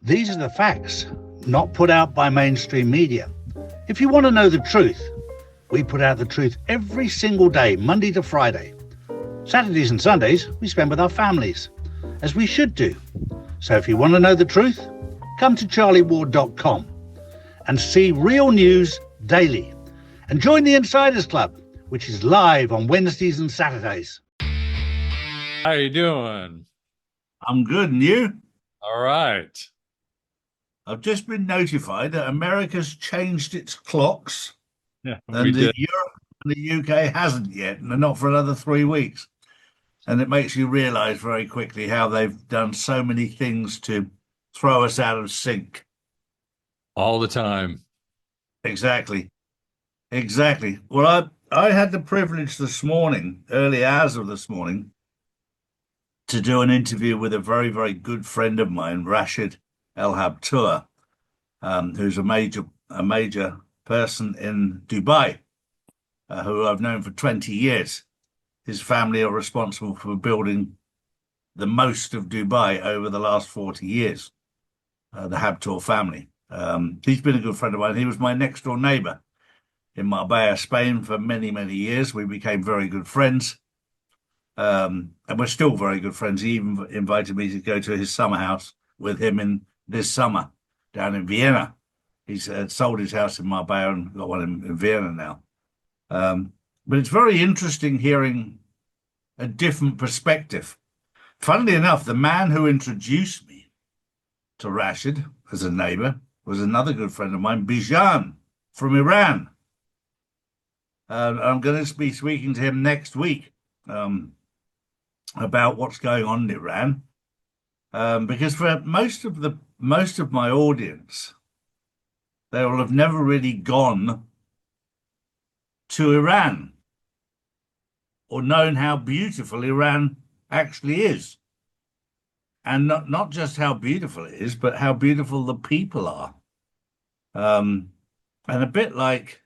These are the facts, not put out by mainstream media. If you want to know the truth, we put out the truth every single day, Monday to Friday. Saturdays and Sundays we spend with our families, as we should do. So if you want to know the truth, come to charlieward.com and see real news daily. And join the Insiders Club, which is live on Wednesdays and Saturdays. How you doing? I'm good, and you? All right. I've just been notified that America's changed its clocks, Yeah, and Europe and the UK hasn't yet, and not for another 3 weeks. And it makes you realise very quickly how they've done so many things to throw us out of sync. All the time. Exactly. Well, I had the privilege this morning, early hours of this morning, to do an interview with a very, very good friend of mine, Rashid El Habtour, who's a major person in Dubai, who I've known for 20 years. His family are responsible for building the most of Dubai over the last 40 years, the Habtour family. He's been a good friend of mine. He was my next door neighbor in Marbella, Spain for many, many years. We became very good friends. And we're still very good friends. He even invited me to go to his summer house with him in this summer down in Vienna. He's sold his house in Marbella and got one in Vienna now. But it's very interesting hearing a different perspective. Funnily enough, the man who introduced me to Rashid as a neighbor was another good friend of mine, Bijan from Iran. I'm going to be speaking to him next week about what's going on in Iran, because for most of my audience, they will have never really gone to Iran or known how beautiful Iran actually is. And not just how beautiful it is, but how beautiful the people are. And a bit like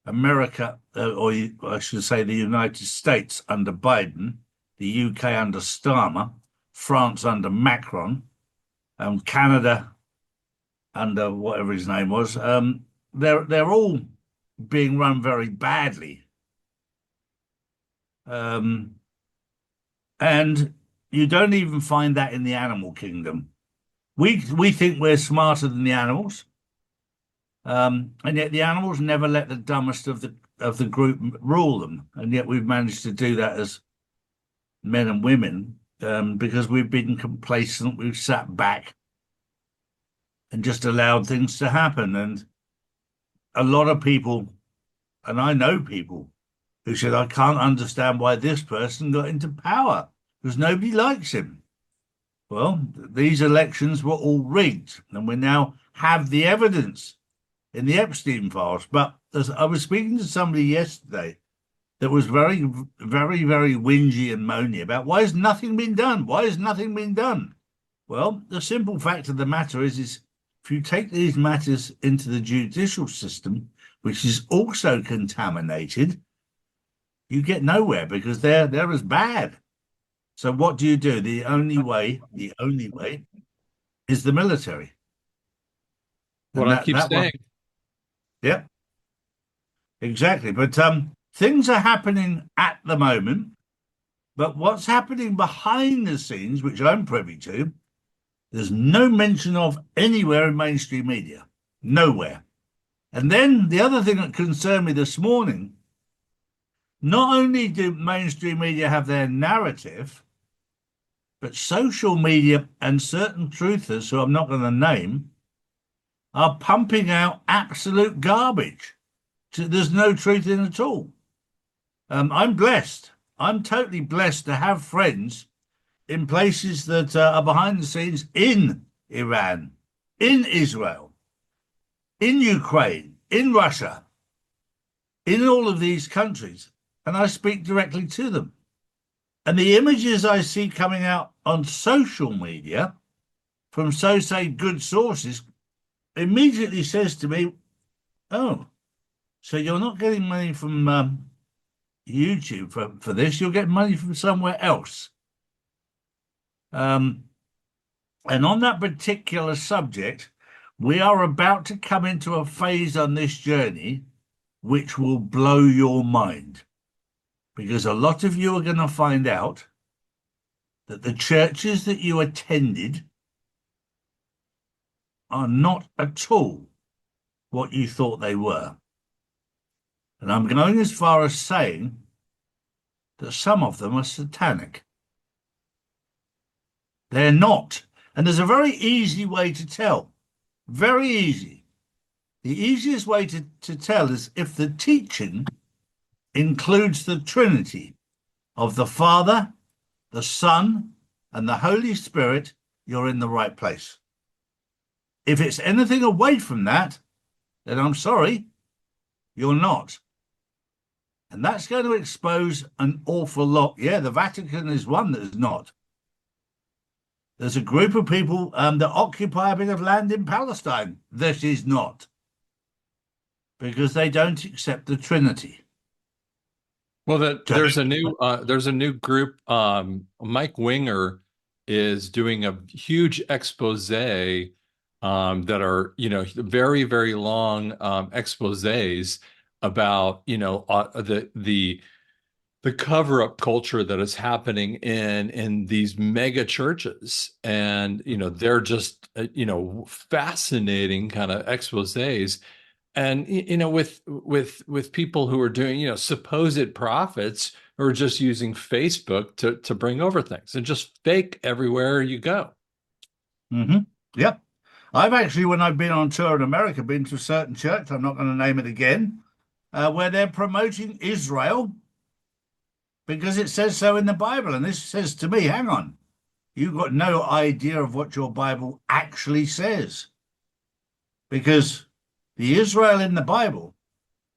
America, or I should say the United States under Biden, the UK under Starmer, France under Macron, Canada under whatever his name was, they're all being run very badly. And you don't even find that in the animal kingdom. We think we're smarter than the animals, and yet the animals never let the dumbest of the group rule them, and yet we've managed to do that as men and women, because we've been complacent. We've sat back and just allowed things to happen. And a lot of people, and I know people, who said, I can't understand why this person got into power, because nobody likes him. Well, these elections were all rigged, and we now have the evidence in the Epstein files. But as I was speaking to somebody yesterday that was very, very, very whingy and moany about why has nothing been done? Why has nothing been done? Well, the simple fact of the matter is if you take these matters into the judicial system, which is also contaminated, you get nowhere, because they're as bad. So what do? The only way is the military. What I keep saying. Yeah, exactly. But things are happening at the moment. But what's happening behind the scenes, which I'm privy to, there's no mention of anywhere in mainstream media. Nowhere. And then the other thing that concerned me this morning, not only do mainstream media have their narrative, but social media and certain truthers, who I'm not going to name, are pumping out absolute garbage. There's no truth in it at all. I'm blessed. I'm totally blessed to have friends in places that are behind the scenes in Iran, in Israel, in Ukraine, in Russia, in all of these countries. And I speak directly to them. And the images I see coming out on social media from so-say good sources immediately says to me, oh, so you're not getting money from YouTube for this, you'll get money from somewhere else. And And on that particular subject, we are about to come into a phase on this journey which will blow your mind. Because a lot of you are going to find out that the churches that you attended are not at all what you thought they were. And I'm going as far as saying that some of them are satanic. They're not. And there's a very easy way to tell. Very easy. The easiest way to tell is if the teaching includes the Trinity of the Father, the Son, and the Holy Spirit, you're in the right place. If it's anything away from that, then I'm sorry, you're not. And that's going to expose an awful lot. Yeah, the Vatican is one that is not. There's a group of people that occupy a bit of land in Palestine that is not, because they don't accept the Trinity. Well, there's a new group. Mike Winger is doing a huge expose that are very, very long exposés about the cover-up culture that is happening in these mega churches, and they're just fascinating kind of exposés. And with people who are doing supposed prophets who are just using Facebook to bring over things and just fake everywhere you go. Mm-hmm. Yep. I've actually, when I've been on tour in America, been to a certain church, I'm not going to name it again, where they're promoting Israel because it says so in the Bible. And this says to me, hang on, you've got no idea of what your Bible actually says. Because the Israel in the Bible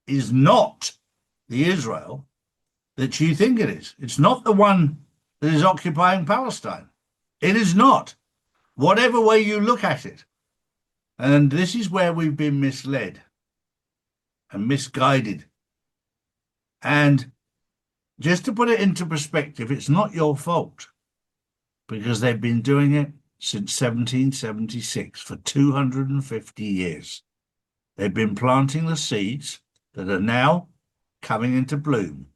is not the Israel that you think it is. It's not the one that is occupying Palestine. It is not, whatever way you look at it. And this is where we've been misled and misguided. And just to put it into perspective, it's not your fault, because they've been doing it since 1776 for 250 years. They've been planting the seeds that are now coming into bloom.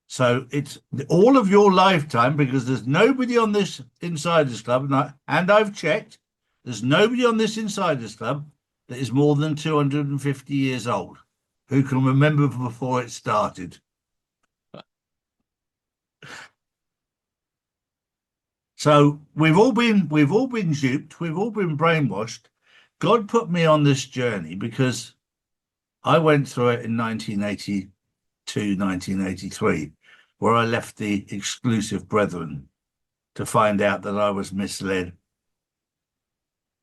So it's all of your lifetime, because there's nobody on this Insiders Club, and I've checked, there's nobody on this Insiders Club that is more than 250 years old who can remember before it started. So we've all been duped, we've all been brainwashed. God put me on this journey because I went through it in 1982, 1983, where I left the exclusive brethren to find out that I was misled.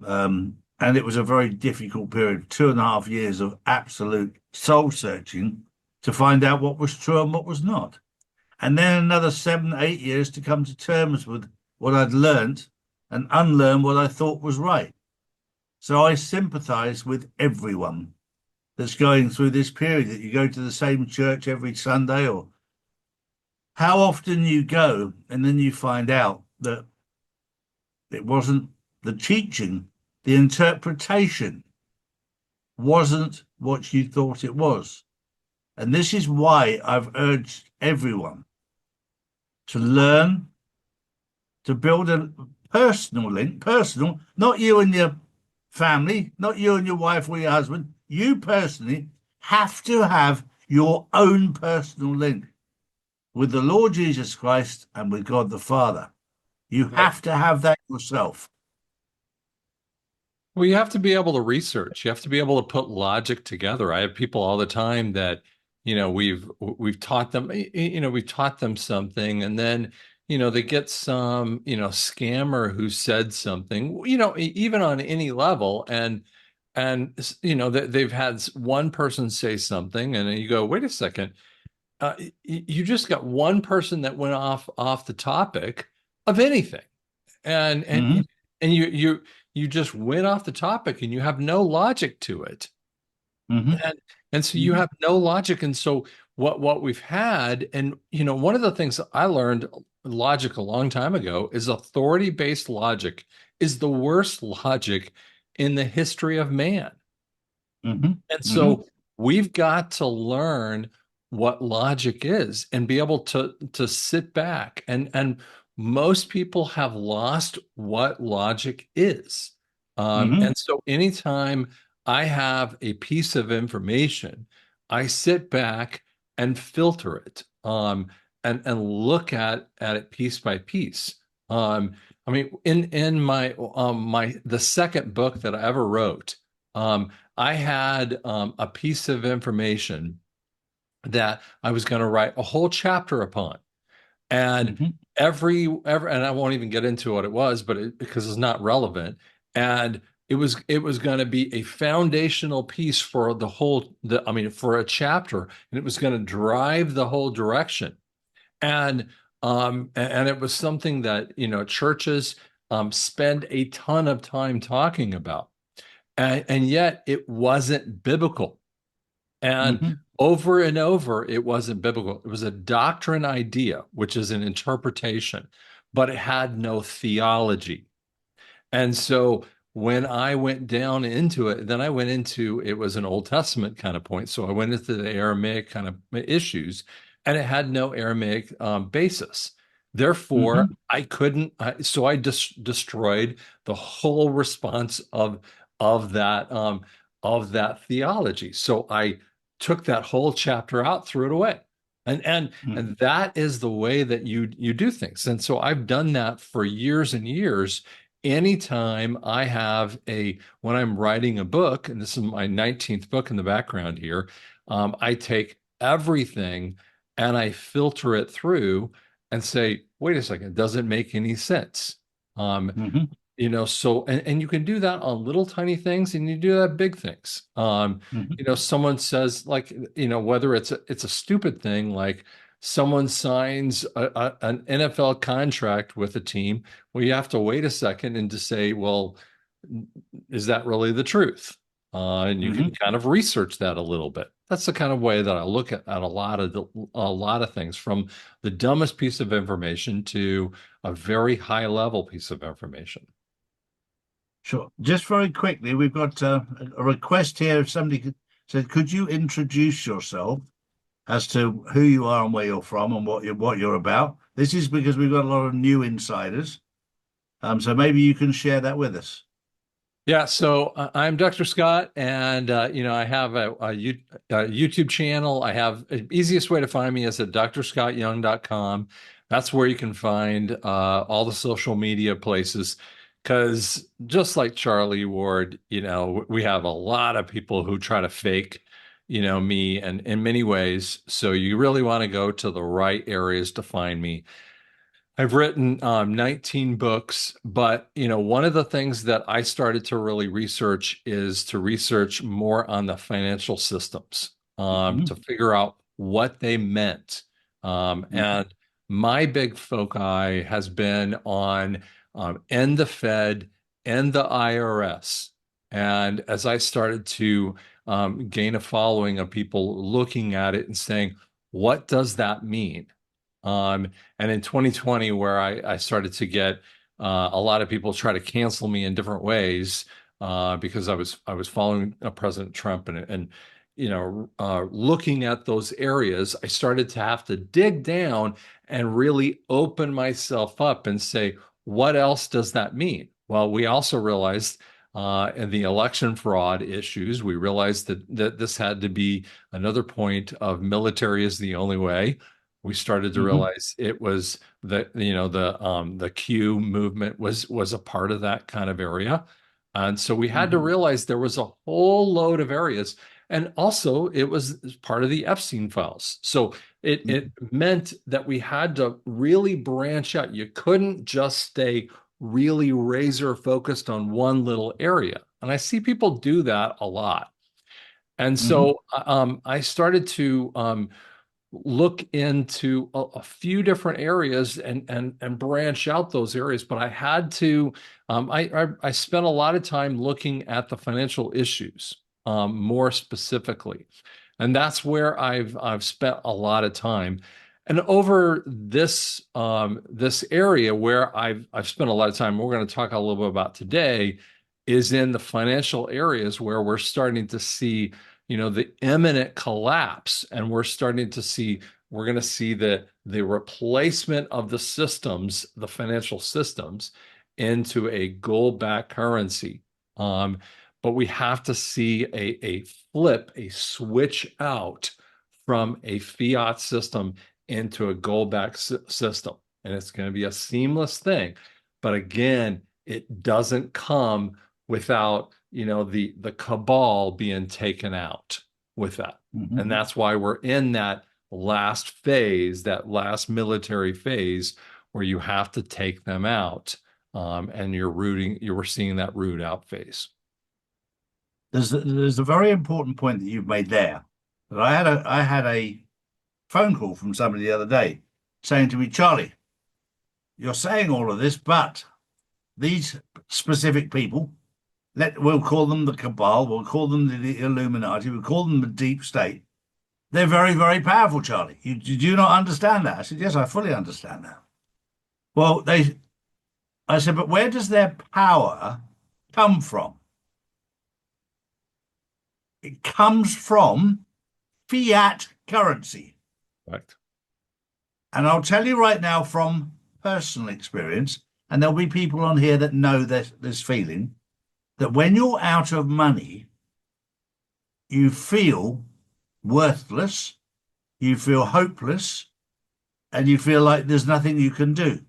And it was a very difficult period, 2.5 years of absolute soul searching to find out what was true and what was not. And then another 7, 8 years to come to terms with what I'd learned and unlearn what I thought was right. So I sympathize with everyone that's going through this period, that you go to the same church every Sunday, or how often you go and then you find out that it wasn't the teaching, the interpretation wasn't what you thought it was. And this is why I've urged everyone to learn to build a personal link, personal, not you and your family, not you and your wife or your husband. You personally have to have your own personal link with the Lord Jesus Christ and with God the Father. You have to have that yourself. Well, you have to be able to research. You have to be able to put logic together. I have people all the time that, we've taught them, we've taught them something, and then, they get some, scammer who said something, even on any level, and they've had one person say something, and then you go, wait a second, you just got one person that went off the topic of anything, and Mm-hmm. and you just went off the topic, and you have no logic to it. Mm-hmm. And so you have no logic. And so what we've had, and one of the things that I learned logic a long time ago is authority-based logic is the worst logic in the history of man. Mm-hmm. And Mm-hmm. so we've got to learn what logic is and be able to sit back, and most people have lost what logic is. Mm-hmm. And so anytime I have a piece of information, I sit back and filter it, and look at it piece by piece. I mean, in my the second book that I ever wrote, I had a piece of information that I was going to write a whole chapter upon. And Mm-hmm. and I won't even get into what it was, but because it's not relevant. And it was going to be a foundational piece for for a chapter, and it was going to drive the whole direction. And and it was something that, churches spend a ton of time talking about. And yet it wasn't biblical. And Mm-hmm. over and over, it wasn't biblical. It was a doctrine idea, which is an interpretation, but it had no theology. And so when I went down into it, then I went into it was an Old Testament kind of point. So I went into the Aramaic kind of issues, and it had no Aramaic basis. Therefore, Mm-hmm. I couldn't. So I just destroyed the whole response of that of that theology. So I took that whole chapter out, threw it away. And that is the way that you do things. And so I've done that for years and years. Anytime I have when I'm writing a book, and this is my 19th book in the background here, I take everything and I filter it through and say, wait a second, does it make any sense? Um, Mm-hmm. so and you can do that on little tiny things, and you do that big things. Mm-hmm. Someone says, like, whether it's a stupid thing, like someone signs an NFL contract with a team, well, you have to wait a second and to say, well, is that really the truth? And you can Mm-hmm. kind of research that a little bit. That's the kind of way that I look at a lot of things, from the dumbest piece of information to a very high level piece of information. Sure. Just very quickly, we've got a request here. If somebody said, could you introduce yourself as to who you are and where you're from and what you're about? This is because we've got a lot of new insiders. So maybe you can share that with us. Yeah, so I'm DrScott, and I have a YouTube channel. I have easiest way to find me is at drscottyoung.com. That's where you can find all the social media places. Because just like Charlie Ward, we have a lot of people who try to fake, me, and in many ways. So you really want to go to the right areas to find me. I've written 19 books, but one of the things that I started to really research is to research more on the financial systems, Mm-hmm. to figure out what they meant. Mm-hmm. And my big foci has been on and the Fed and the IRS. And as I started to gain a following of people looking at it and saying, what does that mean? And in 2020, where I started to get a lot of people try to cancel me in different ways because I was following President Trump, and looking at those areas, I started to have to dig down and really open myself up and say, what else does that mean? Well, we also realized in the election fraud issues, we realized that this had to be another point of military is the only way. We started to Mm-hmm. realize it was the Q movement was a part of that kind of area. And so we had to Mm-hmm. realize there was a whole load of areas. And also it was part of the Epstein files. So it meant that we had to really branch out. You couldn't just stay really razor focused on one little area. And I see people do that a lot. And Mm-hmm. so I started to look into a few different areas and branch out those areas. But I had to, I spent a lot of time looking at the financial issues more specifically, and that's where I've spent a lot of time. And over this area where I've spent a lot of time, we're going to talk a little bit about today, is in the financial areas where we're starting to see, the imminent collapse, and we're going to see the replacement of the systems, the financial systems, into a gold-backed currency. But we have to see a flip, a switch out from a fiat system into a gold-backed system. And it's going to be a seamless thing. But again, it doesn't come without, the cabal being taken out with that. Mm-hmm. And that's why we're in that last phase, that last military phase, where you have to take them out. And we're seeing that root out phase. There's a very important point that you've made there. That I had a phone call from somebody the other day saying to me, Charlie, you're saying all of this, but these specific people, we'll call them the cabal, we'll call them the Illuminati, we'll call them the deep state. They're very, very powerful, Charlie. You do not understand that? I said, yes, I fully understand that. Well, I said, but where does their power come from? It comes from fiat currency. Right. And I'll tell you right now from personal experience, and there'll be people on here that know this feeling, that when you're out of money, you feel worthless, you feel hopeless, and you feel like there's nothing you can do.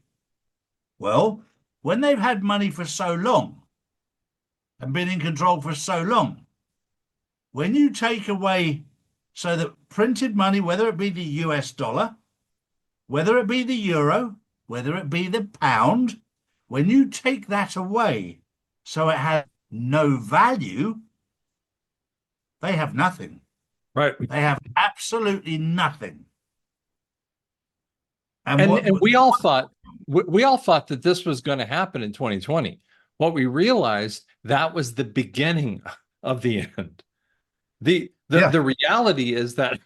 Well, when they've had money for so long and been in control for so long, when you take away, so that printed money, whether it be the US dollar, whether it be the euro, whether it be the pound, when you take that away so it has no value, they have nothing. Right. They have absolutely nothing. And we all thought that this was going to happen in 2020. What we realized, that was the beginning of the end. The reality is that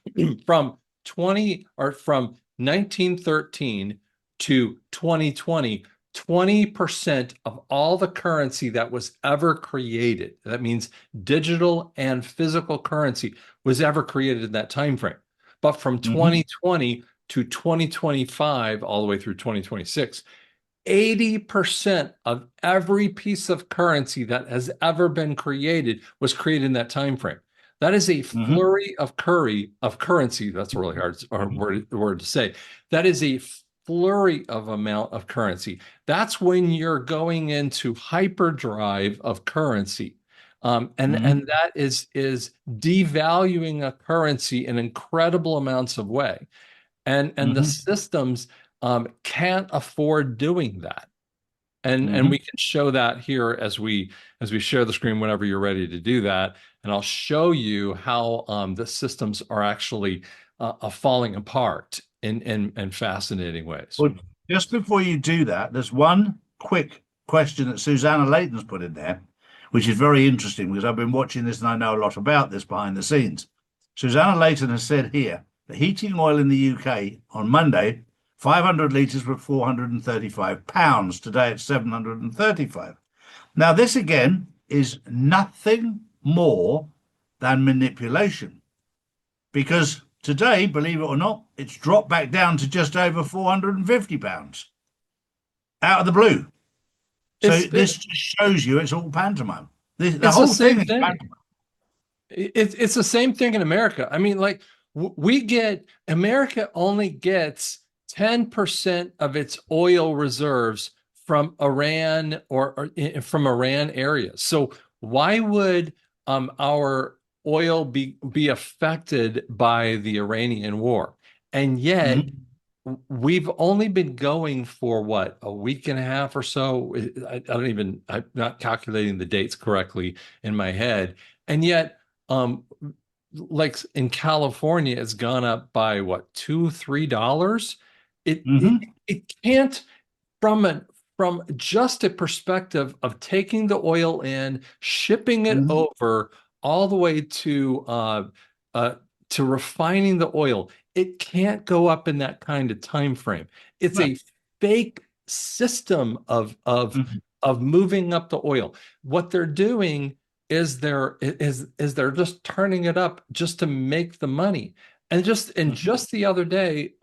from 1913 to 2020, 20% of all the currency that was ever created, that means digital and physical currency, was ever created in that time frame. But from 2020 to 2025, all the way through 2026, 80% of every piece of currency that has ever been created was created in that time frame. That is a flurry of currency. That's a really hard word to say. That is a flurry of amount of currency. That's when you're going into hyperdrive of currency. And that is devaluing a currency in incredible amounts of way. And the systems can't afford doing that. And we can show that here as we share the screen whenever you're ready to do that. And I'll show you how the systems are actually falling apart in fascinating ways. Well, just before you do that, there's one quick question that Susanna Layton's put in there, which is very interesting because I've been watching this and I know a lot about this behind the scenes. Susanna Layton has said here, the heating oil in the UK on Monday, 500 litres were £435. Today it's 735. Now this again is nothing more than manipulation, because today, believe it or not, it's dropped back down to just over £450 out of the blue. So this just shows you it's all pantomime. The whole thing is pantomime. It's the same thing in America. I mean, like America only gets 10% of its oil reserves from Iran or from Iran areas. So why would our oil be affected by the Iranian war? And yet we've only been going for what, a week and a half or so. I'm not calculating the dates correctly in my head. And yet, like in California, it's gone up by what, $2-3? It can't, from just a perspective of taking the oil in, shipping it over all the way to to refining the oil. It can't go up in that kind of time frame. It's No. a fake system of Mhm. moving up the oil. What they're doing is they're just turning it up just to make the money. And just the other day,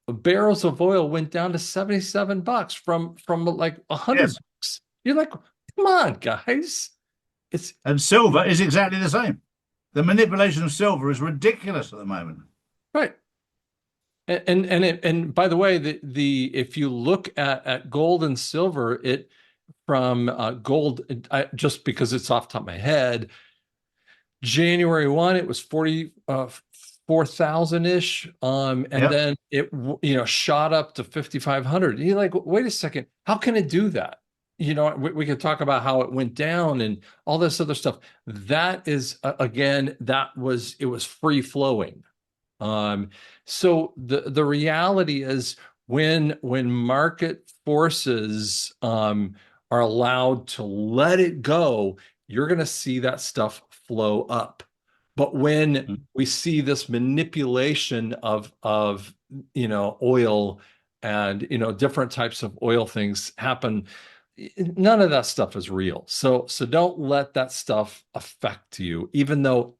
barrels of oil went down to $77 from like Yes. $100. You're like, come on, guys. It's And silver is exactly the same. The manipulation of silver is ridiculous at the moment. right. And by the way, the if you look at gold and silver, it from gold, just because it's off the top of my head, January 1, it was 44,000 ish. And Yep. then it, shot up to 5,500. You're like, wait a second, how can it do that? We could talk about how it went down and all this other stuff. That is, again, it was free flowing. So the reality is when market forces are allowed to let it go, you're going to see that stuff flow up. But when we see this manipulation of oil and different types of oil things happen, none of that stuff is real. So don't let that stuff affect you, even though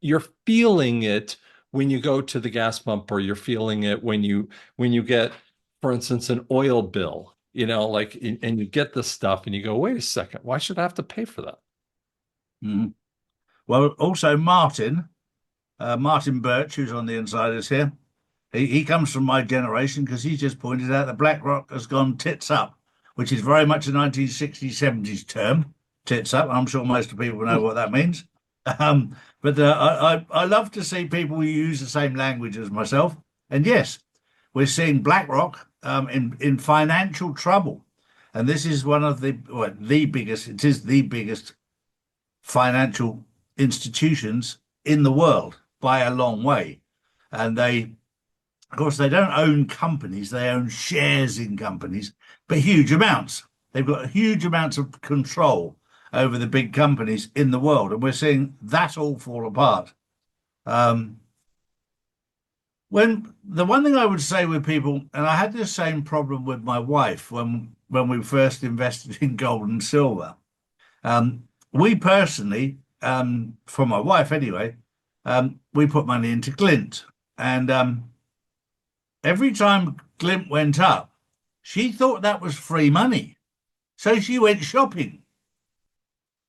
you're feeling it when you go to the gas pump, or you're feeling it when you get, for instance, an oil bill, and you get this stuff and you go, wait a second, why should I have to pay for that? Mhm. Well, also Martin Birch, who's on the Insiders here, he comes from my generation because he just pointed out that BlackRock has gone tits up, which is very much a 1960s, 70s term, tits up. I'm sure most of the people know what that means. But I love to see people who use the same language as myself. And yes, we're seeing BlackRock in financial trouble. And this is one of the biggest, it is the biggest financial institutions in the world by a long way. And of course, they don't own companies, they own shares in companies, but huge amounts. They've got huge amounts of control over the big companies in the world. And we're seeing that all fall apart. When the one thing I would say with people, and I had the same problem with my wife when we first invested in gold and silver. We personally, for my wife anyway, we put money into Glint, and every time Glint went up, she thought that was free money, so she went shopping,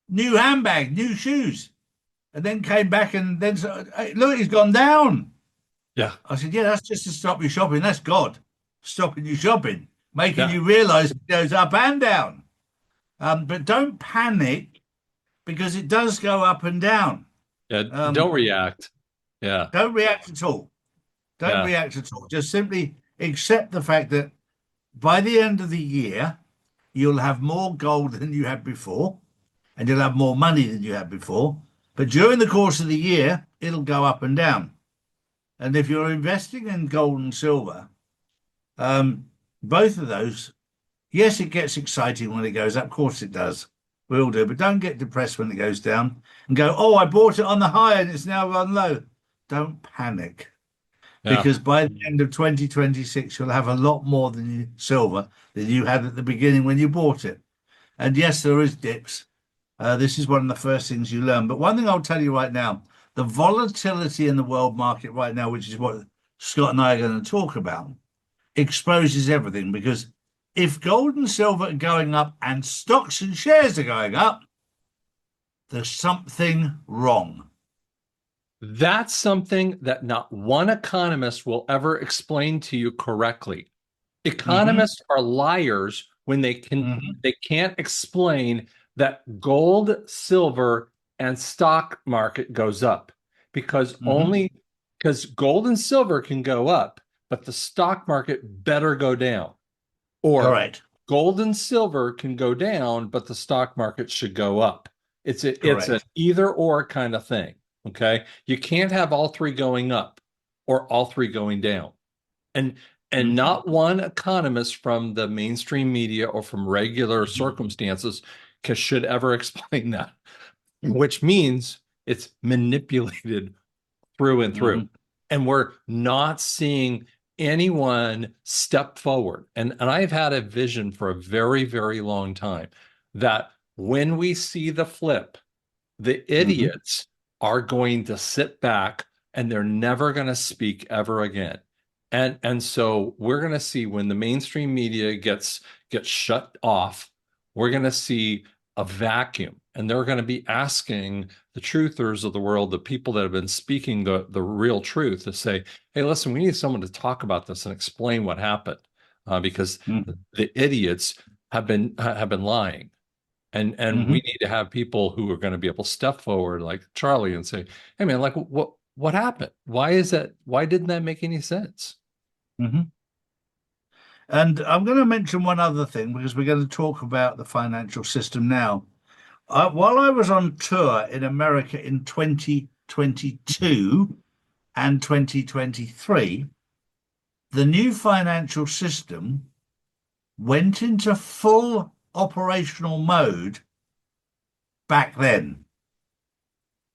new handbag, new shoes, and then came back and then hey, look, it's gone down. Yeah. I said, yeah, that's just to stop you shopping. That's God stopping you shopping, making Yeah. you realize it goes up and down. But don't panic because it does go up and down. Yeah. Don't react. Yeah. Don't react at all. Don't Yeah. react at all. Just simply accept the fact that by the end of the year, you'll have more gold than you had before, and you'll have more money than you had before. But during the course of the year, it'll go up and down. And if you're investing in gold and silver, both of those, yes, it gets exciting when it goes up. Of course it does. We all do. But don't get depressed when it goes down and go, oh, I bought it on the high and it's now run low. Don't panic. Yeah. Because by the end of 2026, you'll have a lot more silver than you had at the beginning when you bought it. And yes, there is dips. This is one of the first things you learn. But one thing I'll tell you right now, the volatility in the world market right now, which is what Scott and I are going to talk about, exposes everything. Because if gold and silver are going up and stocks and shares are going up, there's something wrong. That's something that not one economist will ever explain to you correctly. Economists are liars when they can't explain that gold, silver, and stock market goes up, because gold and silver can go up, but the stock market better go down. Or Correct. gold and silver can go down, but the stock market should go up. It's an either or kind of thing. Okay. You can't have all three going up or all three going down. And not one economist from the mainstream media or from regular circumstances should ever explain that, which means it's manipulated through and through. Mhm. And we're not seeing anyone step forward. And I've had a vision for a very, very long time that when we see the flip, the idiots are going to sit back and they're never going to speak ever again. And so we're going to see when the mainstream media gets shut off, we're going to see a vacuum, and they're going to be asking the truthers of the world, the people that have been speaking the real truth, to say, hey, listen, we need someone to talk about this and explain what happened, because Mhm. the idiots have been lying. And we Mhm. need to have people who are going to be able to step forward like Charlie and say, hey man, like what happened? Why is that? Why didn't that make any sense? Mhm. And I'm going to mention one other thing because we're going to talk about the financial system now. While I was on tour in America in 2022 and 2023, the new financial system went into full operational mode back then.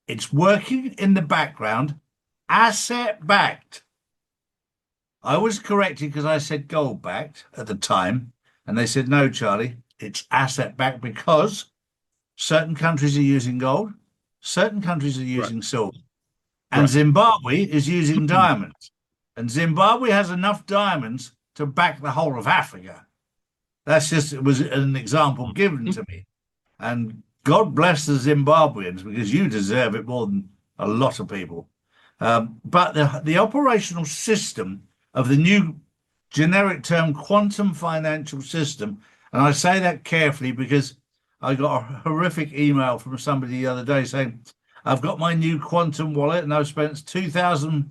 It's working in the background, asset backed. I was corrected because I said gold backed at the time. And they said, no, Charlie, it's asset backed because certain countries are using gold, certain countries are Right. using silver, and Right. Zimbabwe is using diamonds. And Zimbabwe has enough diamonds to back the whole of Africa. That's just, it was an example given to me. And God bless the Zimbabweans because you deserve it more than a lot of people. But the operational system of the new generic term quantum financial system, and I say that carefully because I got a horrific email from somebody the other day saying, I've got my new quantum wallet and I've spent £2,000.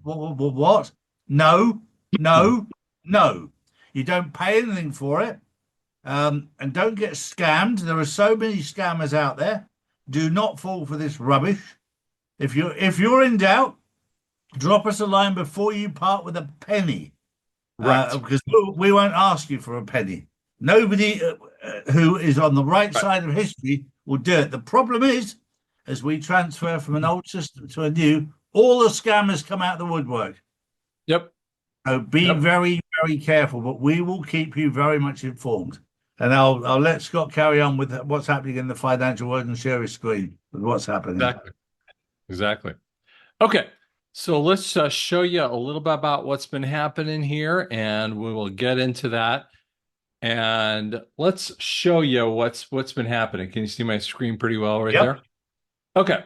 What? No, no, no. You don't pay anything for it. And don't get scammed. There are so many scammers out there. Do not fall for this rubbish. If you're in doubt, drop us a line before you part with a penny, Right. because we won't ask you for a penny. Nobody who is on the right Right. side of history will do it. The problem is, as we transfer from an old system to a new, all the scammers come out of the woodwork. Yep. So be Yep. very, very careful, but we will keep you very much informed. And I'll let Scott carry on with what's happening in the financial world and share his screen with what's happening. Exactly. Exactly. Okay. So let's show you a little bit about what's been happening here, and we will get into that. And let's show you what's been happening. Can you see my screen pretty well right Yep. there? Okay.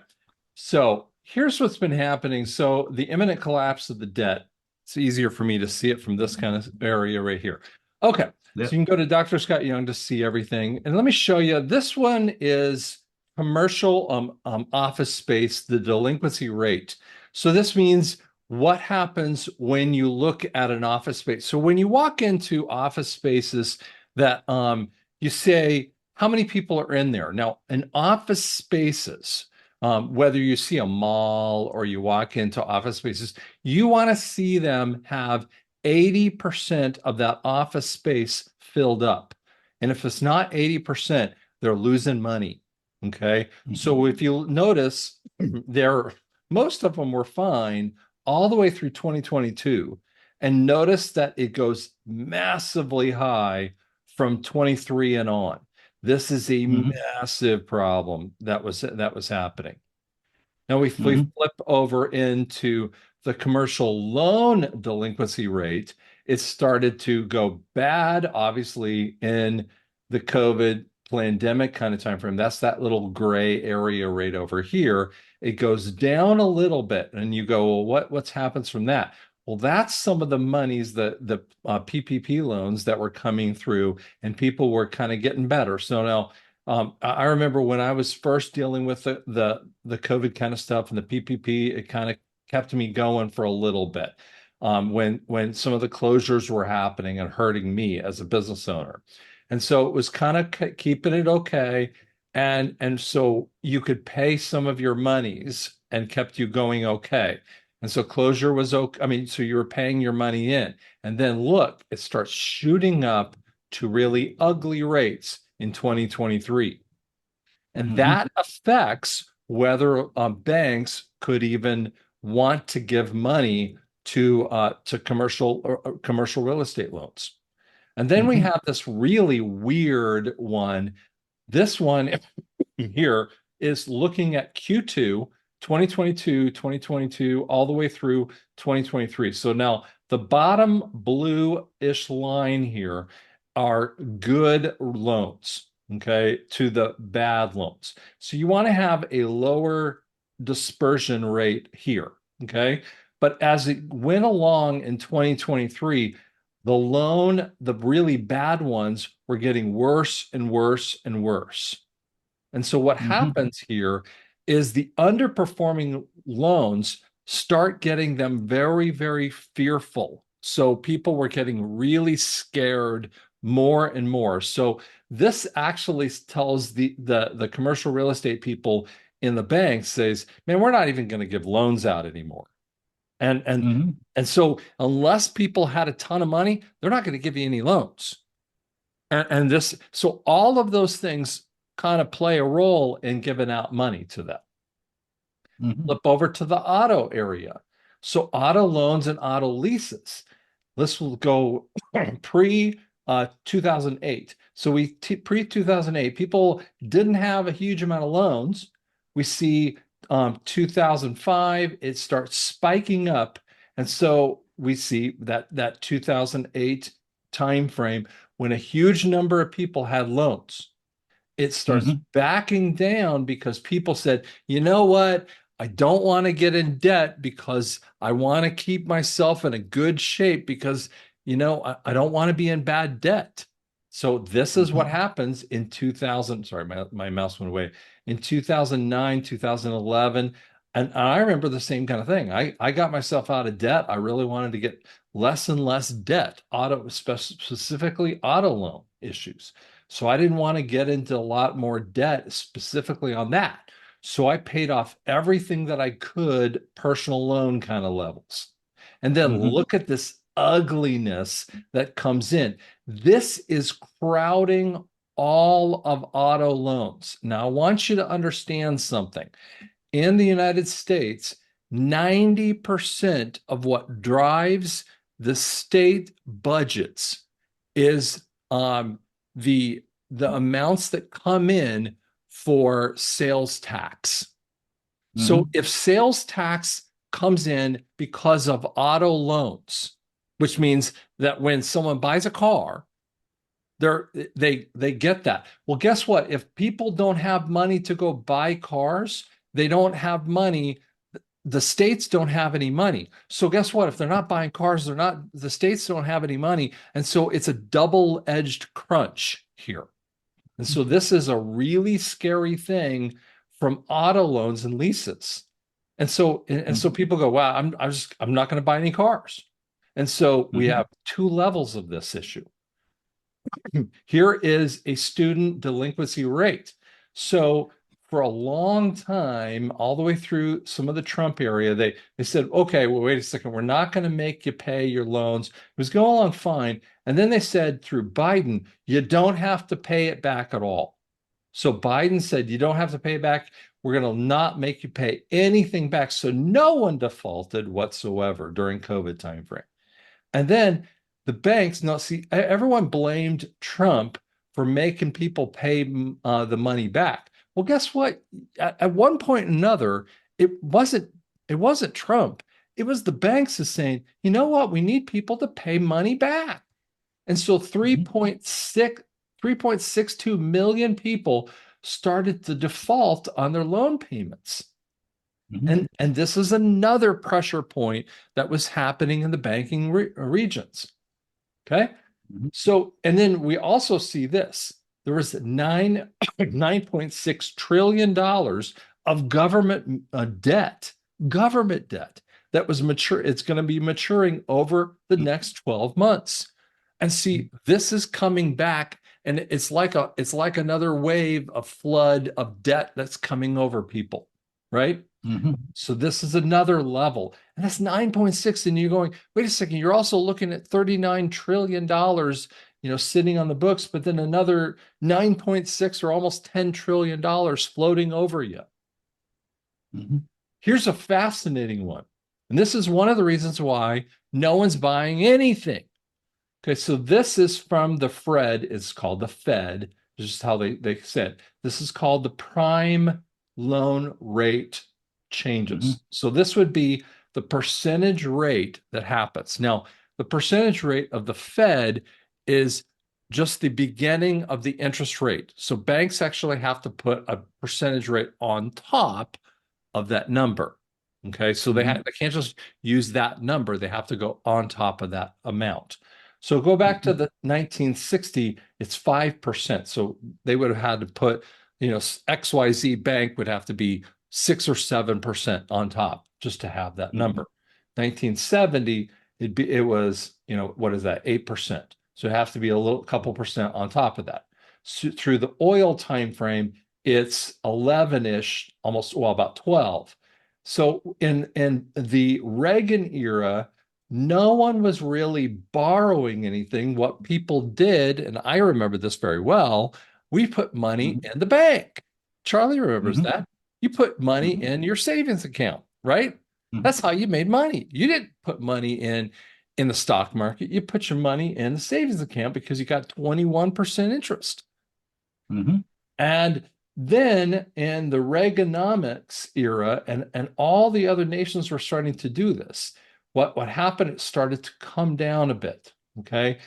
So here's what's been happening. So the imminent collapse of the debt. It's easier for me to see it from this kind of area right here. Okay. Yep. So you can go to Dr. Scott Young to see everything. And let me show you. This one is commercial office space, the delinquency rate. So this means what happens when you look at an office space. So when you walk into office spaces that you say, how many people are in there? Now, in office spaces, whether you see a mall or you walk into office spaces, you want to see them have 80% of that office space filled up. And if it's not 80%, they're losing money. Okay. So if you notice, most of them were fine all the way through 2022. And notice that it goes massively high from 23 and on. This is a massive problem that was happening. Now, if we flip over into the commercial loan delinquency rate, it started to go bad, obviously, in the COVID pandemic kind of time frame. That's that little gray area right over here. It goes down a little bit, and you go, well, what happens from that? Well, that's some of the monies, the PPP loans that were coming through, and people were kind of getting better. So now, I remember when I was first dealing with the COVID kind of stuff and the PPP, it kind of kept me going for a little bit. When some of the closures were happening and hurting me as a business owner, and so it was kind of keeping it okay, and so you could pay some of your monies and kept you going okay. And so closure was okay. I mean, so you were paying your money in, and then look, it starts shooting up to really ugly rates in 2023. And that affects whether banks could even want to give money to commercial real estate loans. And then we have this really weird one. This one here is looking at Q2 2022, 2022, all the way through 2023. So now the bottom blue-ish line here are good loans, okay, to the bad loans. So you want to have a lower dispersion rate here, okay? But as it went along in 2023, the really bad ones were getting worse and worse and worse. And so what happens here is the underperforming loans start getting them very, very fearful. So people were getting really scared more and more. So this actually tells the commercial real estate people in the bank says, man, we're not even going to give loans out anymore. And so unless people had a ton of money, they're not going to give you any loans. So all of those things kind of play a role in giving out money to them. Flip over to the auto area. So auto loans and auto leases. This will go pre 2008. So pre 2008, people didn't have a huge amount of loans. We see 2005, it starts spiking up. And so we see that 2008 timeframe when a huge number of people had loans. It starts backing down because people said, you know what? I don't want to get in debt because I want to keep myself in a good shape because, I don't want to be in bad debt. So this is what happens in 2000. Sorry, my mouse went away. In 2009, 2011. And I remember the same kind of thing. I got myself out of debt. I really wanted to get less and less debt, specifically auto loan issues. So I didn't want to get into a lot more debt specifically on that. So I paid off everything that I could, personal loan kind of levels. And then look at this ugliness that comes in. This is crowding all of auto loans. Now, I want you to understand something. In the United States, 90% of what drives the state budgets is the amounts that come in for sales tax. So if sales tax comes in because of auto loans, which means that when someone buys a car, they get that. Well, guess what? If people don't have money to go buy cars, they don't have money. The states don't have any money. So guess what? If they're not buying cars, the states don't have any money. And so it's a double-edged crunch here. And so this is a really scary thing from auto loans and leases. And so people go, wow, I'm not going to buy any cars. And so we have two levels of this issue. Here is a student delinquency rate. So for a long time, all the way through some of the Trump area, they said, okay, well, wait a second, we're not going to make you pay your loans. It was going along fine. And then they said through Biden, you don't have to pay it back at all. So Biden said, you don't have to pay it back. We're going to not make you pay anything back. So no one defaulted whatsoever during COVID timeframe. And then the banks, everyone blamed Trump for making people pay the money back. Well, guess what? At one point or another, it wasn't Trump. It was the banks is saying, you know what? We need people to pay money back. And so 3.62 million people started to default on their loan payments. And this is another pressure point that was happening in the banking regions. Okay. So, and then we also see this. There was $9.6 trillion of government debt that was mature. It's going to be maturing over the next 12 months. And see, this is coming back, and it's like another wave of flood of debt that's coming over people, right? So this is another level, and that's 9.6. And you're going, wait a second, you're also looking at $39 trillion, sitting on the books, but then another 9.6 or almost $10 trillion floating over you. Mhm. Here's a fascinating one. And this is one of the reasons why no one's buying anything. Okay, so this is from the Fed. It's called the Fed. This is how they said. This is called the prime loan rate changes. Mhm. So this would be the percentage rate that happens. Now, the percentage rate of the Fed is just the beginning of the interest rate. So banks actually have to put a percentage rate on top of that number. Okay, so they Mhm. they can't just use that number. They have to go on top of that amount. So go back to Mhm. the 1960, it's 5%. So they would have had to put, XYZ bank would have to be 6 or 7% on top just to have that Mhm. number. 1970, it was, what is that? 8%. So it has to be a little couple percent on top of that. So through the oil time frame, it's 11-ish, almost, well, about 12. So in the Reagan era, no one was really borrowing anything. What people did, and I remember this very well, we put money Mhm. in the bank. Charlie remembers Mhm. that. You put money Mhm. in your savings account, right? Mhm. That's how you made money. You didn't put money in the stock market. You put your money in the savings account because you got 21% interest. Mhm. And then in the Reaganomics era, and all the other nations were starting to do this, what happened, it started to come down a bit. Okay.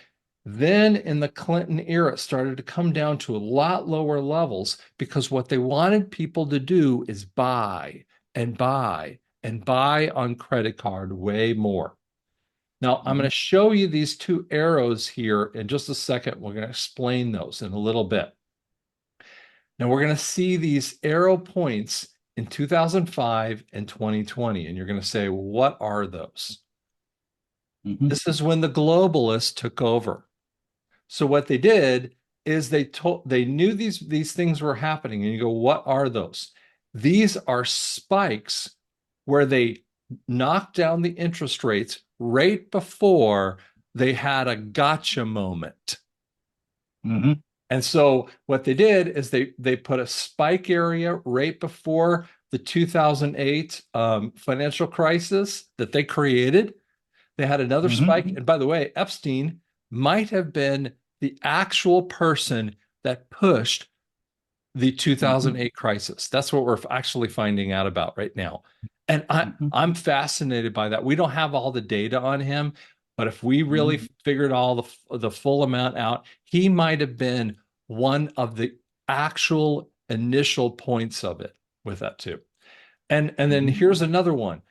Then in the Clinton era, it started to come down to a lot lower levels because what they wanted people to do is buy and buy and buy on credit card way more. Now, I'm going to Mhm. show you these two arrows here in just a second. We're going to explain those in a little bit. Now we're going to see these arrow points in 2005 and 2020, and you're going to say, what are those? Mhm. This is when the globalists took over. So what they did is they knew these things were happening, and you go, what are those? These are spikes where they knocked down the interest rates right before they had a gotcha moment. Mhm. And so what they did is they put a spike area right before the 2008 financial crisis that they created. They had another Mhm. spike. And by the way, Epstein might have been the actual person that pushed the Mhm. 2008 crisis. That's what we're actually finding out about right now. And Mhm. I'm fascinated by that. We don't have all the data on him, but if we really Mhm. figured all the full amount out, he might have been one of the actual initial points of it with that too. And then Mhm. here's another one.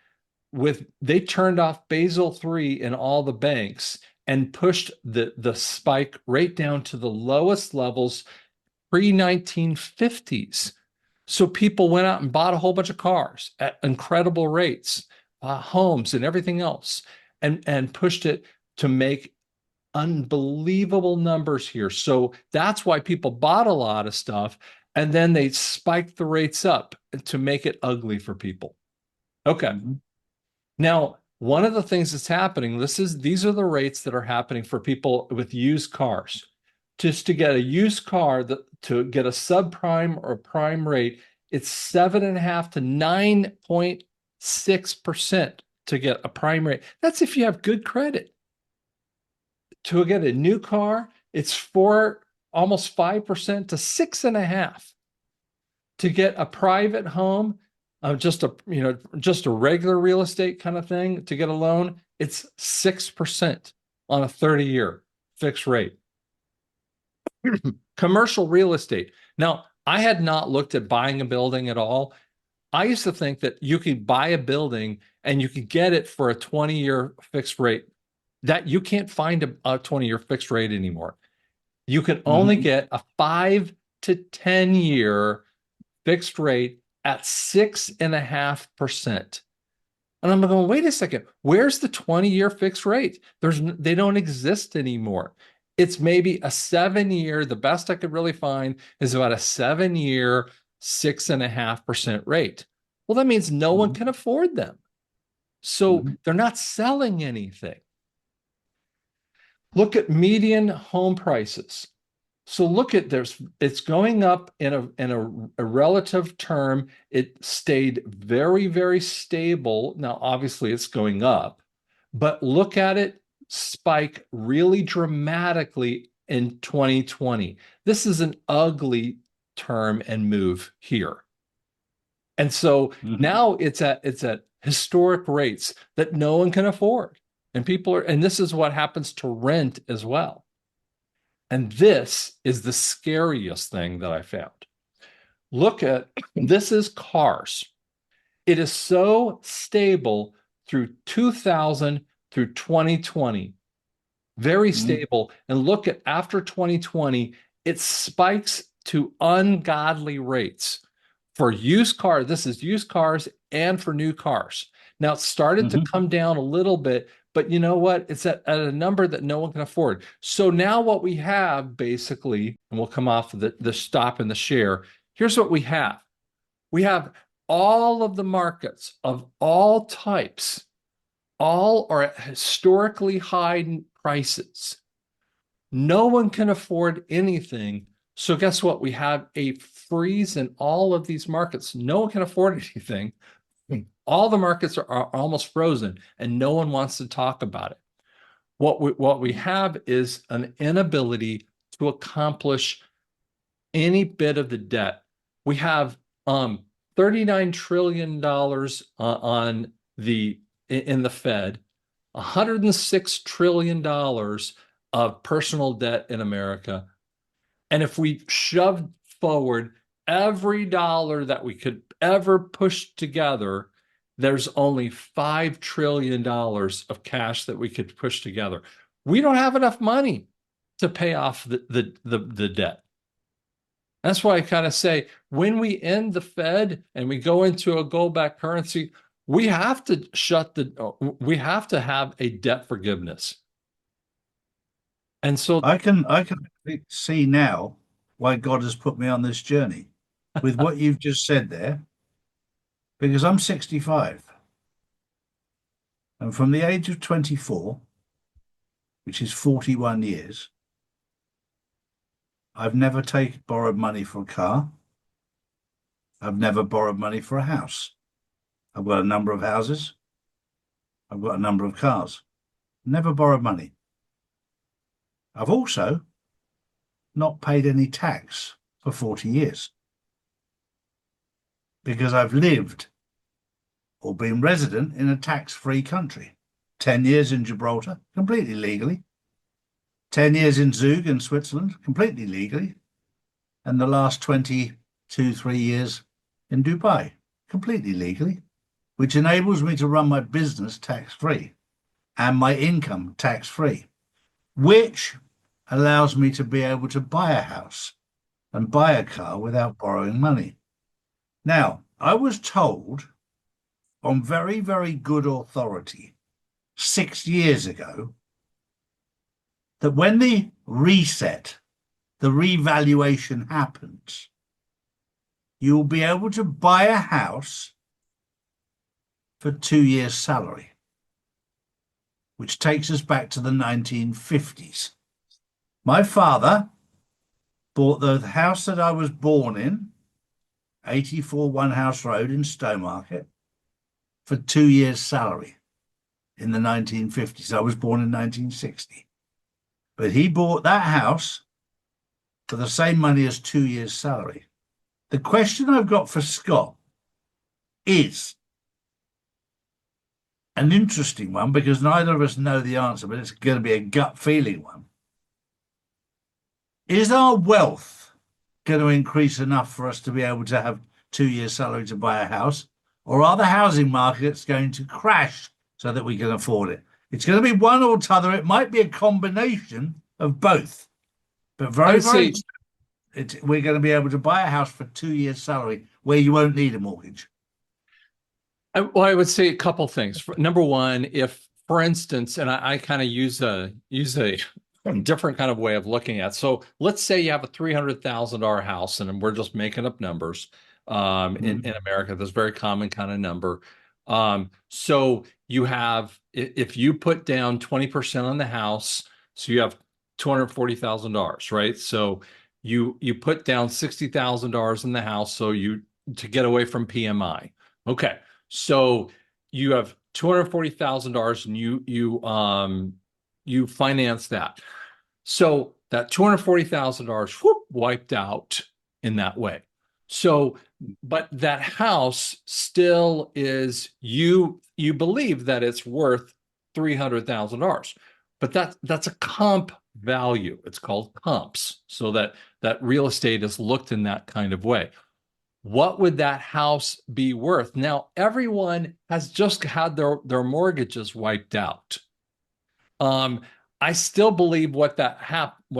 With they turned off Basel III in all the banks and pushed the spike right down to the lowest levels pre-1950s. So people went out and bought a whole bunch of cars at incredible rates, homes and everything else, and pushed it to make unbelievable numbers here. So that's why people bought a lot of stuff, and then they spiked the rates up to make it ugly for people. Okay. Mhm. Now, one of the things that's happening, these are the rates that are happening for people with used cars. Just to get a used car to get a subprime or a prime rate, it's 7.5 to 9.6% to get a prime rate. That's if you have good credit. To get a new car, it's four, almost 5% to 6.5. To get a private home, just a regular real estate kind of thing, to get a loan, it's 6% on a 30-year fixed rate. Commercial real estate. Now, I had not looked at buying a building at all. I used to think that you could buy a building and you could get it for a 20-year fixed rate. That you can't find a 20-year fixed rate anymore. You can only Mhm. get a 5 to 10 year fixed rate at 6.5%. And I'm going, wait a second, where's the 20-year fixed rate? They don't exist anymore. It's maybe a 7 year. The best I could really find is about a 7 year, 6.5% rate. Well, that means no one Mhm. can afford them. So Mhm. they're not selling anything. Look at median home prices. So look at it's going up in a relative term. It stayed very, very stable. Now, obviously, it's going up, but look at it spike really dramatically in 2020. This is an ugly term and move here. And so now it's at historic rates that no one can afford. And and this is what happens to rent as well. And this is the scariest thing that I found. Look at this is cars. It is so stable through 2000 through 2020. Very stable. And look at after 2020, it spikes to ungodly rates for used cars. This is used cars and for new cars. Now it started to come down a little bit, but you know what? It's at a number that no one can afford. So now what we have basically, and we'll come off of the stop and the share. Here's what we have. We have all of the markets of all types, all are at historically high prices. No one can afford anything. So guess what? We have a freeze in all of these markets. No one can afford anything. All the markets are almost frozen and no one wants to talk about it. What we have is an inability to accomplish any bit of the debt. We have $39 trillion in the Fed, $106 trillion of personal debt in America. And if we shoved forward every dollar that we could ever push together, there's only $5 trillion of cash that we could push together. We don't have enough money to pay off the debt. That's why I kind of say when we end the Fed and we go into a gold-backed currency, we have to have a debt forgiveness. And so I can see now why God has put me on this journey with what you've just said there, because I'm 65. And from the age of 24, which is 41 years, I've never borrowed money for a car. I've never borrowed money for a house. I've got a number of houses. I've got a number of cars. Never borrowed money. I've also not paid any tax for 40 years because I've lived or been resident in a tax-free country. 10 years in Gibraltar, completely legally. 10 years in Zug in Switzerland, completely legally. And the last 3 years in Dubai, completely legally, which enables me to run my business tax-free and my income tax-free, which allows me to be able to buy a house and buy a car without borrowing money. Now, I was told on very, very good authority 6 years ago that when the reset, the revaluation happens, you'll be able to buy a house for 2 years' salary, which takes us back to the 1950s. My father bought the house that I was born in, 84 One House Road in Stowmarket, for 2 years' salary in the 1950s. I was born in 1960. But he bought that house for the same money as 2 years' salary. The question I've got for Scott is an interesting one because neither of us know the answer, but it's going to be a gut feeling one. Is our wealth going to increase enough for us to be able to have 2 years' salary to buy a house? Or are the housing markets going to crash so that we can afford it? It's going to be one or t'other. It might be a combination of both. But we're going to be able to buy a house for 2 years' salary where you won't need a mortgage. Well, I would say a couple things. Number one, if, for instance, and I kind of use a different kind of way of looking at. So let's say you have a $300,000 house, and we're just making up numbers. In America, that's a very common kind of number. So you have, if you put down 20% on the house, so you have $240,000, right? So you put down $60,000 in the house so you to get away from PMI. Okay. So you have $240,000 and you finance that. So that $240,000 wiped out in that way. So, but that house still is you believe that it's worth $300,000, but that's a comp value. It's called comps, so that real estate is looked in that kind of way. What would that house be worth? Now, everyone has just had their mortgages wiped out. I still believe what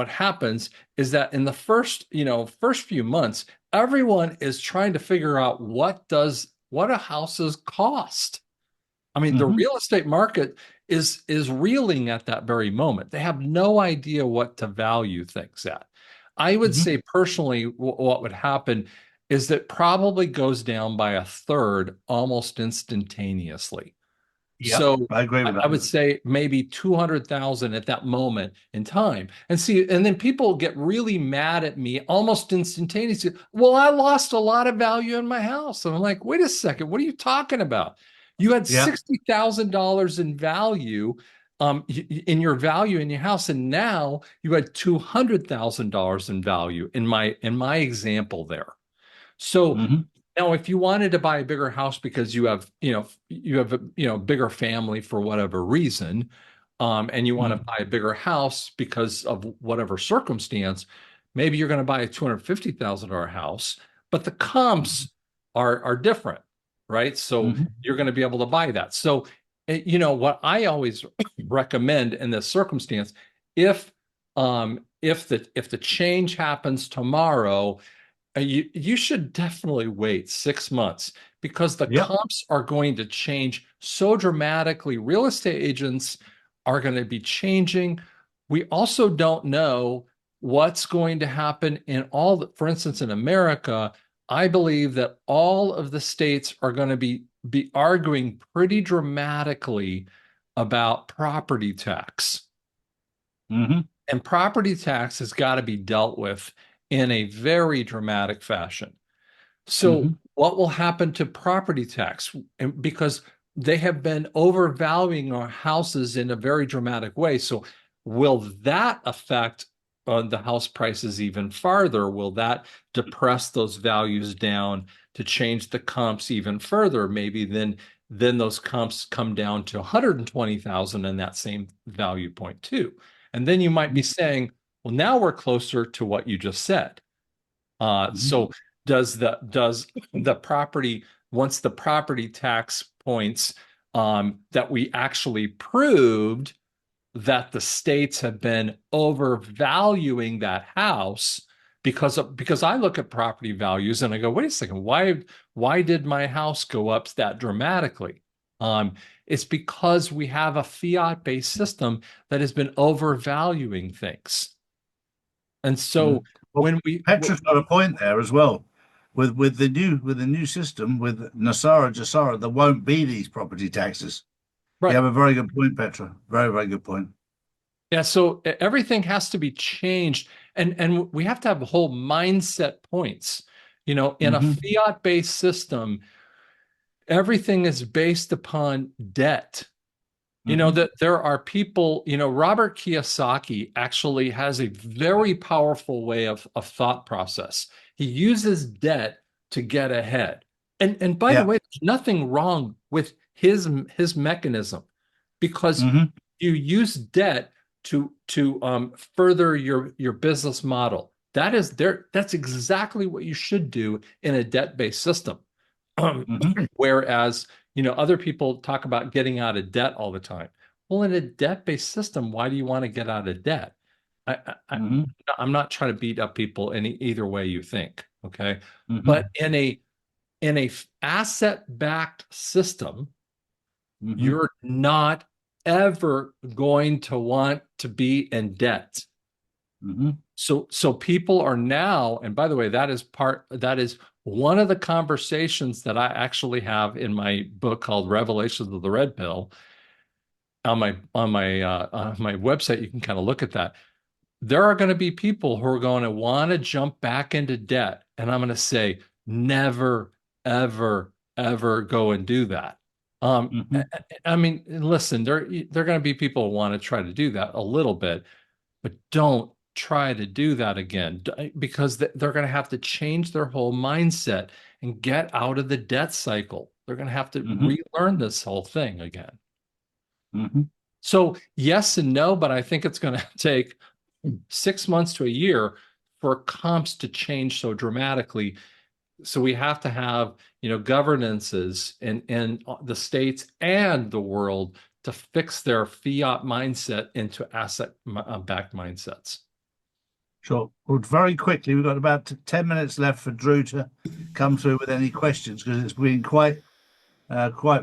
happens is that in the first few months, everyone is trying to figure out what do houses cost. I mean, the real estate market is reeling at that very moment. They have no idea what to value things at. I would say personally, what would happen is that probably goes down by a third almost instantaneously. Yeah, So I agree with I that. would say maybe 200,000 at that moment in time. And then people get really mad at me almost instantaneously. Well, I lost a lot of value in my house. And I'm like, wait a second, what are you talking about? You had Yeah. $60,000 in value, in your value in your house, and now you had $200,000 in value in my example there. So hmm now, if you wanted to buy a bigger house because you have a bigger family for whatever reason, and you want to buy a bigger house because of whatever circumstance, maybe you're going to buy a $250,000 house, but the comps are different, right? So hmm you're going to be able to buy that. So, what I always recommend in this circumstance, if if the change happens tomorrow, you should definitely wait 6 months because the Yeah. comps are going to change so dramatically. Real estate agents are going to be changing. We also don't know what's going to happen for instance, in America, I believe that all of the states are going to be arguing pretty dramatically about property tax. hmm And property tax has got to be dealt with in a very dramatic fashion. So, hmm what will happen to property tax? Because they have been overvaluing our houses in a very dramatic way. So, will that affect the house prices even farther? Will that depress those values down to change the comps even further? Maybe then those comps come down to 120,000 in that same value point too. And then you might be saying, well, now we're closer to what you just said. So does the property, once the property tax points, that we actually proved that the states have been overvaluing that house, because I look at property values and I go, wait a second, why did my house go up that dramatically? It's because we have a fiat-based system that has been overvaluing things. And so Well, when we Petra's got a point there as well. With the new system with Nasara Jasara, there won't be these property taxes. You right. have a very good point, Petra. Very, very good point. Yeah, so everything has to be changed, and we have to have whole mindset points. In a hmm fiat-based system, everything is based upon debt. hmm That there are people, Robert Kiyosaki actually has a very powerful way of thought process. He uses debt to get ahead. And by the Yeah. way, there's nothing wrong with his mechanism, because hmm you use debt to further your business model. That's exactly what you should do in a debt-based system. Um, hmm whereas, other people talk about getting out of debt all the time. Well, in a debt-based system, why do you want to get out of debt? hmm I'm not trying to beat up people in either way you think, okay? But hmm in a asset-backed system, hmm you're not ever going to want to be in debt. hmm So people are now, and by the way, that is one of the conversations that I actually have in my book called Revelations of the Red Pill. On my website, you can kind of look at that. there are going to be people who are going to want to jump back into debt. And I'm going to say, never, ever, ever go and do that. Hmm. I mean, listen, there are going to be people who want to try to do that a little bit, but don't try to do that again because they're going to have to change their whole mindset and get out of the debt cycle. They're going to have to Hmm. relearn this whole thing again. Hmm. So yes and no, but I think it's going to take 6 months to a year for comps to change so dramatically. So we have to have, governances in the states and the world to fix their fiat mindset into asset-backed mindsets. Sure. Well, very quickly, we've got about 10 minutes left for Drew to come through with any questions because it's been quite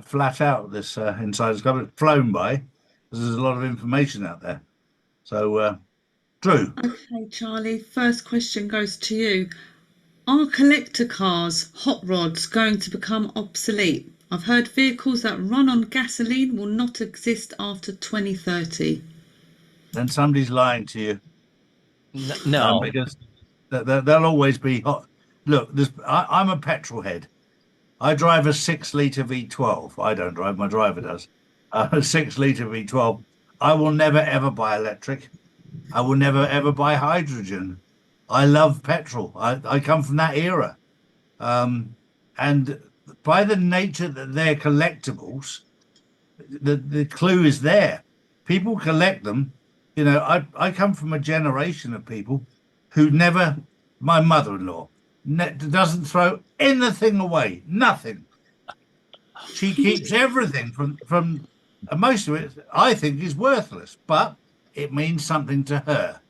flat out, this inside. It's kind of flown by because there's a lot of information out there. So, Drew. Okay, Charlie, first question goes to you. Are collector cars, hot rods, going to become obsolete? I've heard vehicles that run on gasoline will not exist after 2030. Then somebody's lying to you No. because they'll always be hot. Look, I'm a petrol head. I drive a 6 litre V12. I don't drive, my driver does. A 6 litre V12. I will never ever buy electric. I will never ever buy hydrogen. I love petrol. I come from that era. And by the nature that they're collectibles, the clue is there. People collect them. I come from a generation of people who never, my mother-in-law doesn't throw anything away, nothing. She keeps everything from most of it, I think, is worthless, but it means something to her.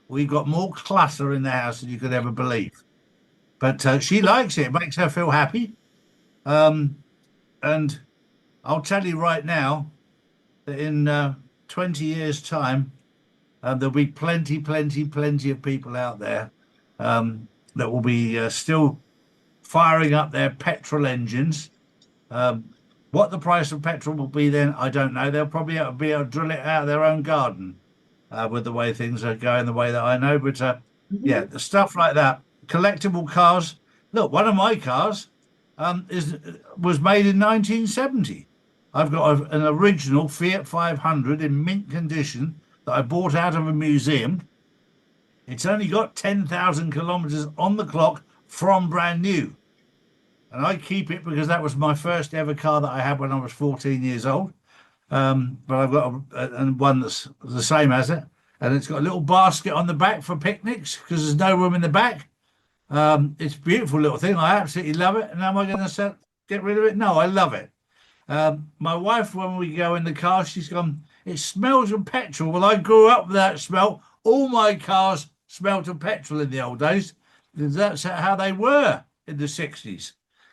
We've got more clutter in the house than you could ever believe. But she likes it. It makes her feel happy. And I'll tell you right now that in 20 years' time, there'll be plenty, plenty, plenty of people out there that will be still firing up their petrol engines. What the price of petrol will be then, I don't know. They'll probably be able to drill it out of their own garden with the way things are going, the way that I know. But yeah, the stuff like that, collectible cars. Look, one of my cars was made in 1970. I've got an original Fiat 500 in mint condition that I bought out of a museum. It's only got 10,000 kilometers on the clock from brand new. And I keep it because that was my first ever car that I had when I was 14 years old. But I've got one that's the same as it. And it's got a little basket on the back for picnics because there's no room in the back. It's a beautiful little thing. I absolutely love it. And am I going to get rid of it? No, I love it. My wife, when we go in the car, she's gone, it smells of petrol. Well, I grew up with that smell. All my cars smelled of petrol in the old days. That's how they were in the 60s.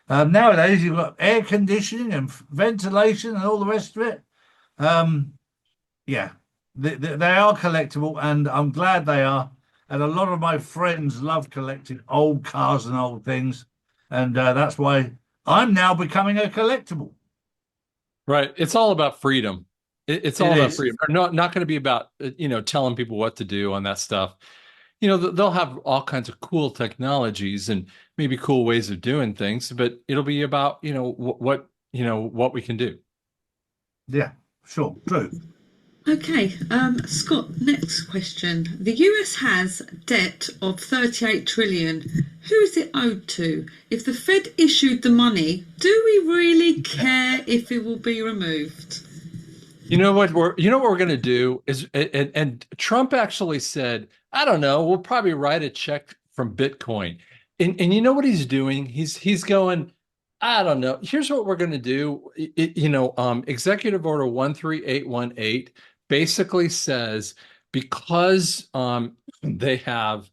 Nowadays, you've got air conditioning and ventilation and all the rest of it. Yeah, they are collectible, and I'm glad they are. And a lot of my friends love collecting old cars and old things. And that's why I'm now becoming a collectible. Right. It's all about freedom. It's all about freedom. Not going to be about, telling people what to do on that stuff. They'll have all kinds of cool technologies and maybe cool ways of doing things, but it'll be about, what we can do. Yeah, sure. True. Okay, Scott, next question. The US has debt of 38 trillion. Who is it owed to? If the Fed issued the money, do we really care if it will be removed? You know what we're going to do is, and Trump actually said, I don't know, we'll probably write a check from Bitcoin. And you know what he's doing? He's going, I don't know. Here's what we're going to do. Executive Order 13818 basically says because they have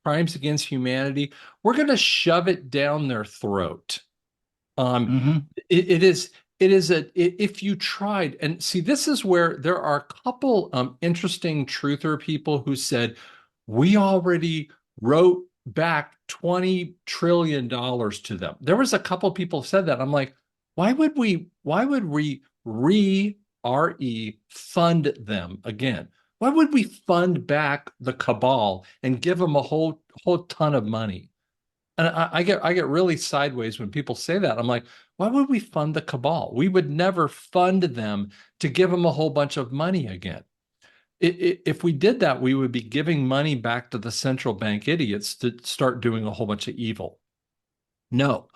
crimes against humanity, we're going to shove it down their throat. It is if you tried, and see, this is where there are a couple interesting truther people who said we already wrote back $20 trillion to them. There was a couple people said that. I'm like, why would we refund them again? Why would we fund back the cabal and give them a whole ton of money? And I get really sideways when people say that. I'm like, why would we fund the cabal? We would never fund them to give them a whole bunch of money again. If we did that, we would be giving money back to the central bank idiots to start doing a whole bunch of evil. No.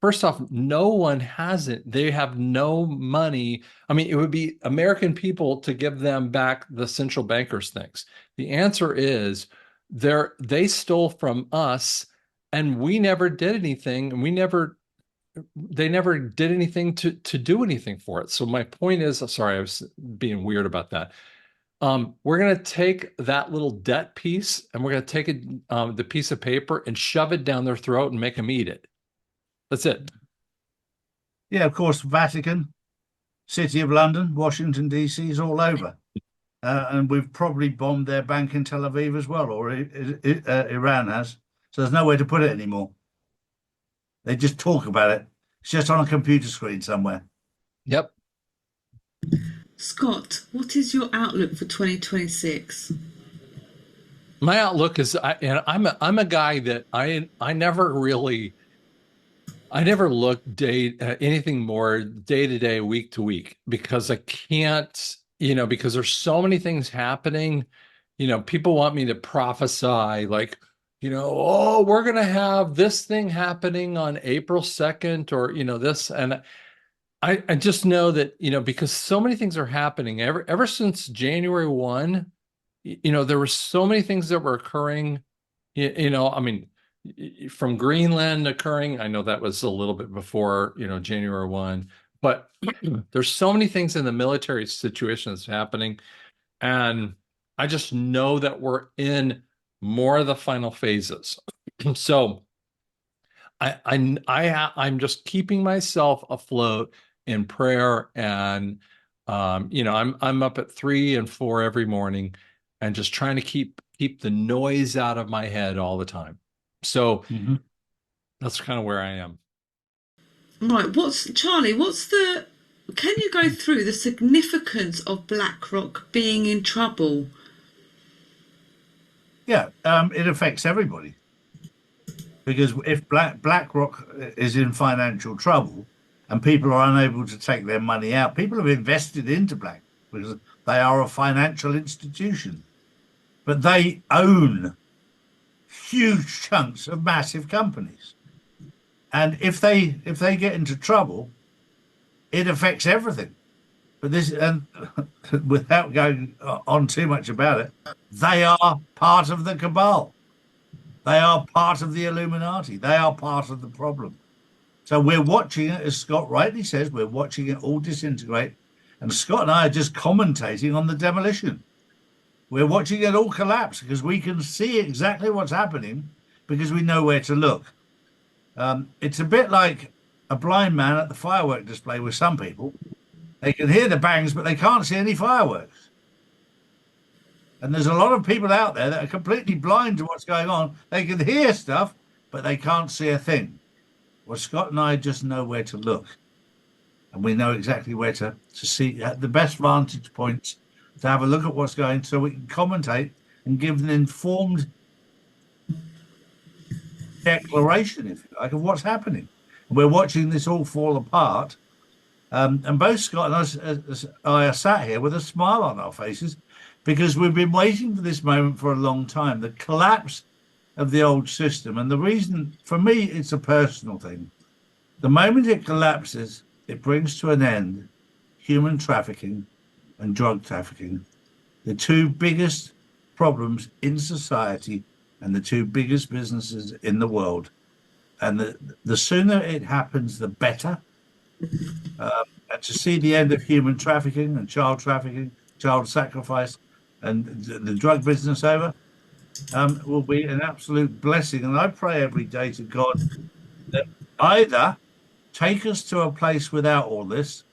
First off, no one has it. They have no money. I mean, it would be American people to give them back the central bankers things. The answer is they stole from us, and we never did anything, and they never did anything to do anything for it. So my point is, sorry, I was being weird about that. We're going to take that little debt piece, and we're going to take the piece of paper and shove it down their throat and make them eat it. That's it. Yeah, of course, Vatican, City of London, Washington, D.C. is all over. And we've probably bombed their bank in Tel Aviv as well, or Iran has. So there's nowhere to put it anymore. They just talk about it. It's just on a computer screen somewhere. Yep. Scott, what is your outlook for 2026? My outlook is, I'm a guy that I never look anything more day to day, week to week, because I can't, because there's so many things happening. People want me to prophesy like, oh, we're going to have this thing happening on April 2nd or, this. And I just know that, because so many things are happening ever since January 1, there were so many things that were occurring, I mean, from Greenland occurring. I know that was a little bit before, January 1, but there's so many things in the military situation that's happening. And I just know that we're in more of the final phases. So I'm just keeping myself afloat in prayer, and I'm up at 3 and 4 every morning, and just trying to keep the noise out of my head all the time. So that's kind of where I am. Right, can you go through the significance of BlackRock being in trouble? Yeah, it affects everybody. Because if BlackRock is in financial trouble and people are unable to take their money out, people have invested into BlackRock because they are a financial institution. But they own huge chunks of massive companies. And if they get into trouble, it affects everything. But and without going on too much about it, they are part of the cabal. They are part of the Illuminati. They are part of the problem. So we're watching it, as Scott rightly says, we're watching it all disintegrate. And Scott and I are just commentating on the demolition. We're watching it all collapse because we can see exactly what's happening because we know where to look. It's a bit like a blind man at the firework display with some people. They can hear the bangs, but they can't see any fireworks. And there's a lot of people out there that are completely blind to what's going on. They can hear stuff, but they can't see a thing. Well, Scott and I just know where to look. And we know exactly where to see at the best vantage points to have a look at what's going, so we can commentate and give an informed declaration, if you like, of what's happening. And we're watching this all fall apart. And both Scott and I are sat here with a smile on our faces because we've been waiting for this moment for a long time, the collapse of the old system. And the reason, for me, it's a personal thing. The moment it collapses, it brings to an end human trafficking and drug trafficking, the two biggest problems in society and the two biggest businesses in the world. And the sooner it happens, the better. And to see the end of human trafficking and child sacrifice, and the drug business over, will be an absolute blessing. And I pray every day to God that either take us to a place without all this,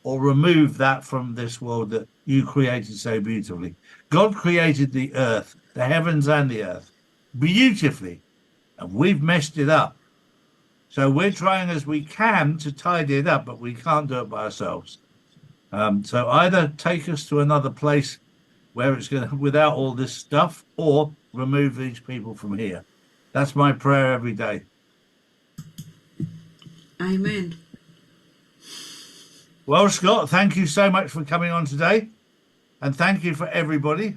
or remove that from this world that you created so beautifully. God created the earth, the heavens and the earth, beautifully, and we've messed it up. So we're trying as we can to tidy it up, but we can't do it by ourselves. So either take us to another place where it's going to, without all this stuff, or remove these people from here. That's my prayer every day. Amen. Well, Scott, thank you so much for coming on today. And thank you for everybody.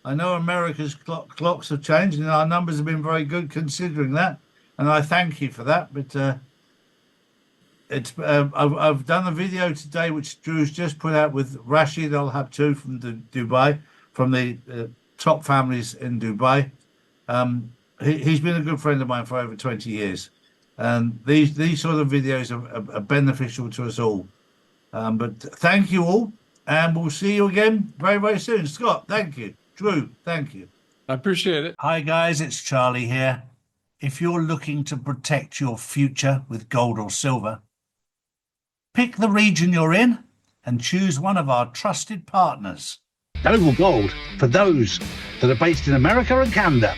I know America's clocks have changed and our numbers have been very good considering that. And I thank you for that. But I've done a video today which Drew's just put out with Rashid Al-Habtu from Dubai, from the top families in Dubai. He's been a good friend of mine for over 20 years. And these sort of videos are beneficial to us all. But thank you all. And we'll see you again very, very soon. Scott, thank you. Drew, thank you. I appreciate it. Hi guys, it's Charlie here. If you're looking to protect your future with gold or silver, pick the region you're in and choose one of our trusted partners. Global Gold for those that are based in America and Canada.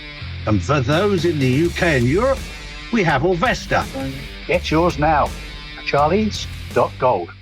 And for those in the UK and Europe, we have Orvesta. Get yours now. Charlies.gold.